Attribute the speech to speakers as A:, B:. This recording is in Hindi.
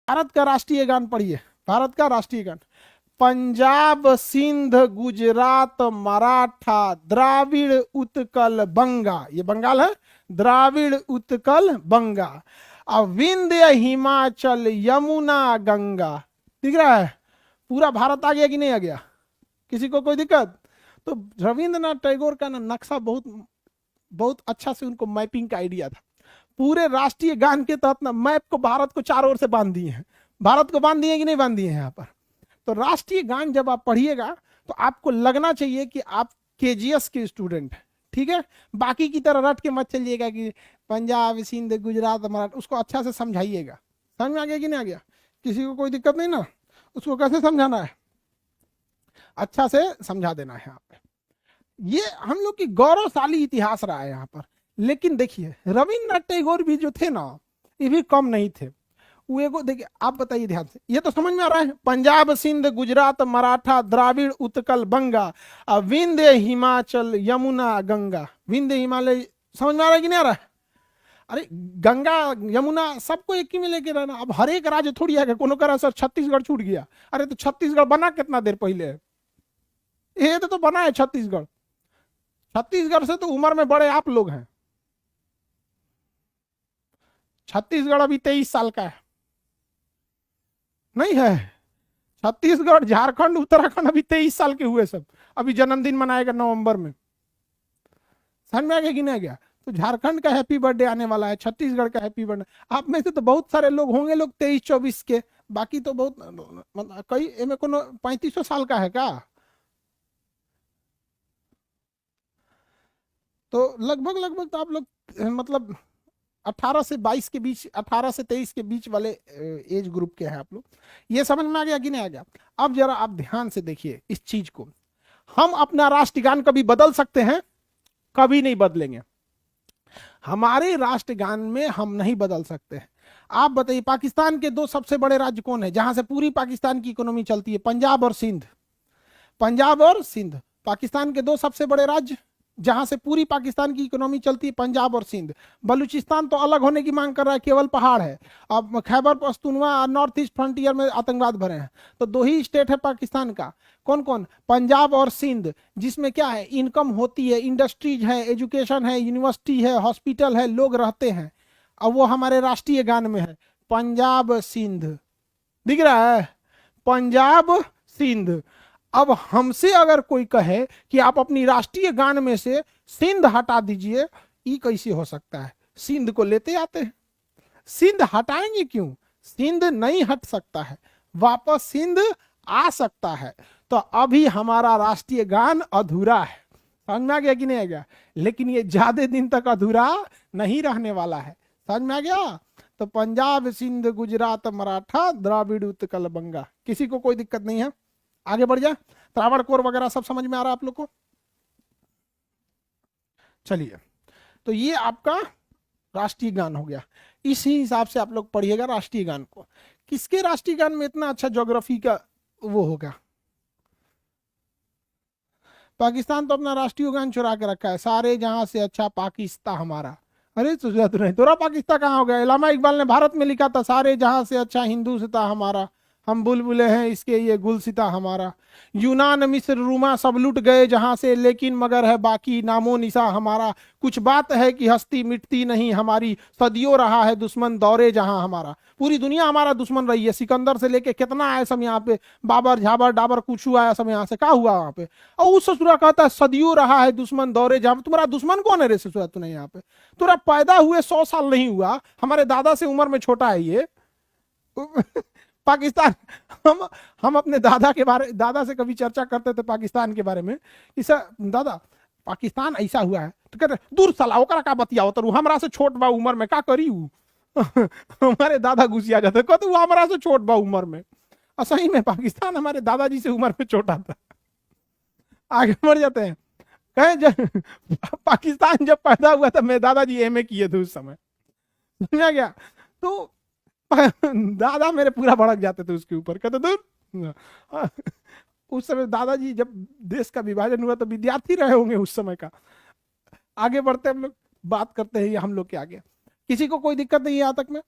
A: भारत का राष्ट्रीय गान पढ़िए, भारत का राष्ट्रीय गान। पंजाब सिंध गुजरात मराठा द्राविड़ उत्कल बंगा, ये बंगाल है, द्राविड़ उत्कल बंगा, अब विंध्य हिमाचल यमुना गंगा। दिख रहा है पूरा भारत आ गया कि नहीं आ गया, किसी को कोई दिक्कत? तो रविंद्रनाथ टैगोर का ना नक्शा बहुत बहुत अच्छा से उनको मैपिंग का आइडिया था। पूरे राष्ट्रीय गान के तहत ना मैप को भारत को चारों ओर से बांध दिए हैं, भारत को बांध दिए कि नहीं बांध दिए हैं यहाँ पर। तो राष्ट्रीय गान जब आप पढ़िएगा तो आपको लगना चाहिए कि आप केजीएस के स्टूडेंट हैं, ठीक है। बाकी की तरह रट के मत चलिएगा कि पंजाब सिंध गुजरात मराठा, उसको अच्छा से समझाइएगा। समझ में आ गया कि नहीं आ गया? किसी को कोई दिक्कत नहीं ना? उसको कैसे समझाना है, अच्छा से समझा देना है यहाँ पे। ये हम लोग की गौरवशाली इतिहास रहा है यहाँ पर। लेकिन देखिए रविन्द्रनाथ टैगोर भी जो थे ना, ये भी कम नहीं थे। वो एगो देखिए, आप बताइए ध्यान से, ये तो समझ में आ रहा है, पंजाब सिंध गुजरात मराठा द्राविड़ उत्कल बंगा, विंध्य हिमाचल यमुना गंगा। विंध्य हिमालय समझ में आ रहा है कि नहीं आ रहा है? अरे गंगा यमुना सबको एक ही में लेके रहना। अब हर एक राज्य थोड़ी है, कोनो कह रहा सर छत्तीसगढ़ छूट गया। अरे तो छत्तीसगढ़ बना कितना देर पहले है? ये तो बना है छत्तीसगढ़। छत्तीसगढ़ से तो उम्र में बड़े आप लोग हैं। छत्तीसगढ़ अभी 23 साल का है, नहीं है? छत्तीसगढ़ झारखंड उत्तराखंड अभी 23 साल के हुए सब, अभी जन्मदिन मनाएगा नवंबर में। समझ में आ गया कि नहीं आ गया? तो झारखंड का हैप्पी बर्थडे आने वाला है, छत्तीसगढ़ का हैप्पी बर्थडे। आप में से तो बहुत सारे लोग होंगे लोग 23-24 के, बाकी तो बहुत मतलब कई में कोनो 3500 साल का है का? तो लगभग लगभग तो आप लोग मतलब 18 से 22 के बीच, 18 से 23 के बीच वाले एज ग्रुप के हैं आप लोग। ये समझ में आ गया कि नहीं आ गया? अब जरा आप ध्यान से देखिए इस चीज को। हम अपना राष्ट्रगान कभी बदल सकते हैं? कभी नहीं बदलेंगे। हमारे राष्ट्रगान में हम नहीं बदल सकते हैं। आप बताइए पाकिस्तान के दो सबसे बड़े राज्य कौन है जहां से पूरी पाकिस्तान की इकोनॉमी चलती है? पंजाब और सिंध। पंजाब और सिंध पाकिस्तान के दो सबसे बड़े राज्य जहां से पूरी पाकिस्तान की इकोनॉमी चलती है, पंजाब और सिंध। बलूचिस्तान तो अलग होने की मांग कर रहा है, केवल पहाड़ है। अब Khyber Pakhtunkhwa north east frontier में आतंकवाद भरे हैं। तो दो ही स्टेट है पाकिस्तान का, कौन कौन? पंजाब और सिंध, जिसमें क्या है, इनकम होती है, इंडस्ट्रीज है, एजुकेशन है, यूनिवर्सिटी है, हॉस्पिटल है, लोग रहते हैं। अब वो हमारे राष्ट्रीय गान में है, पंजाब सिंध। दिख रहा है? पंजाब सिंध। अब हमसे अगर कोई कहे कि आप अपनी राष्ट्रीय गान में से सिंध हटा दीजिए, ये कैसे हो सकता है? सिंध को लेते आते हैं, सिंध हटाएंगे क्यों? सिंध नहीं हट सकता है, वापस सिंध आ सकता है। तो अभी हमारा राष्ट्रीय गान अधूरा है। समझ में आ गया कि नहीं आ गया? लेकिन ये ज्यादा दिन तक अधूरा नहीं रहने वाला है। समझ में आ गया? तो पंजाब सिंध गुजरात मराठा द्राविड़ उत्कल बंगा, किसी को कोई दिक्कत नहीं है? आगे बढ़ जाए। त्रावणकोर वगैरह सब समझ में आ रहा है आप लोग को? चलिए, तो ये आपका राष्ट्रीय गान हो गया। इसी हिसाब से आप लोग पढ़िएगा राष्ट्रीय गान को। किसके राष्ट्रीय गान में इतना अच्छा ज्योग्राफी का वो होगा? पाकिस्तान तो अपना राष्ट्रीय गान चुरा के रखा है, सारे जहां से अच्छा पाकिस्तान हमारा। अरे नहीं, तोरा पाकिस्तान कहाँ हो गया? इलामा इकबाल ने भारत में लिखा था, सारे जहां से अच्छा हिंदुस्तान हमारा, हम बुलबुले हैं इसके ये गुलसिता हमारा। यूनान मिस्र रूमा सब लुट गए जहां से, लेकिन मगर है बाकी नामो निशा हमारा। कुछ बात है कि हस्ती मिटती नहीं हमारी, सदियों रहा है दुश्मन दौरे जहां हमारा। पूरी दुनिया हमारा दुश्मन रही है, सिकंदर से लेके कितना आए सब यहाँ पे, बाबर झाबर डाबर कुछ आया सब यहाँ से, क्या हुआ वहां पे? और उस ससुरा कहता है सदियों रहा है दुश्मन दौरे जहां। तुम्हारा दुश्मन कौन है रे ससुरा? तूने यहाँ पे, तुरा पैदा हुए 100 साल नहीं हुआ, हमारे दादा से उम्र में छोटा है ये। पाकिस्तान, हम अपने दादा के बारे, दादा से कभी चर्चा करते थे पाकिस्तान के बारे में, इसे दादा पाकिस्तान ऐसा हुआ है, तो कहते दूर साला ओकरा का बतियाओ, तो हमरा से छोट बा उम्र में, का करी हमारे दादा गुस्सिया जाते, कहते वो हमरा से छोट बा उम्र में। और सही में पाकिस्तान हमारे दादाजी से उम्र में छोटा था। आगे बढ़ जाते हैं। कहे जब पाकिस्तान जब पैदा हुआ था मेरे दादाजी एमए किए थे उस समय, समझा गया? तो दादा मेरे पूरा भड़क जाते थे उसके ऊपर, कहते दूर। उस समय दादाजी जब देश का विभाजन हुआ तो विद्यार्थी रहे होंगे उस समय का। आगे बढ़ते हम लोग बात करते हैं हम लोग के आगे। किसी को कोई दिक्कत नहीं है यहाँ तक में?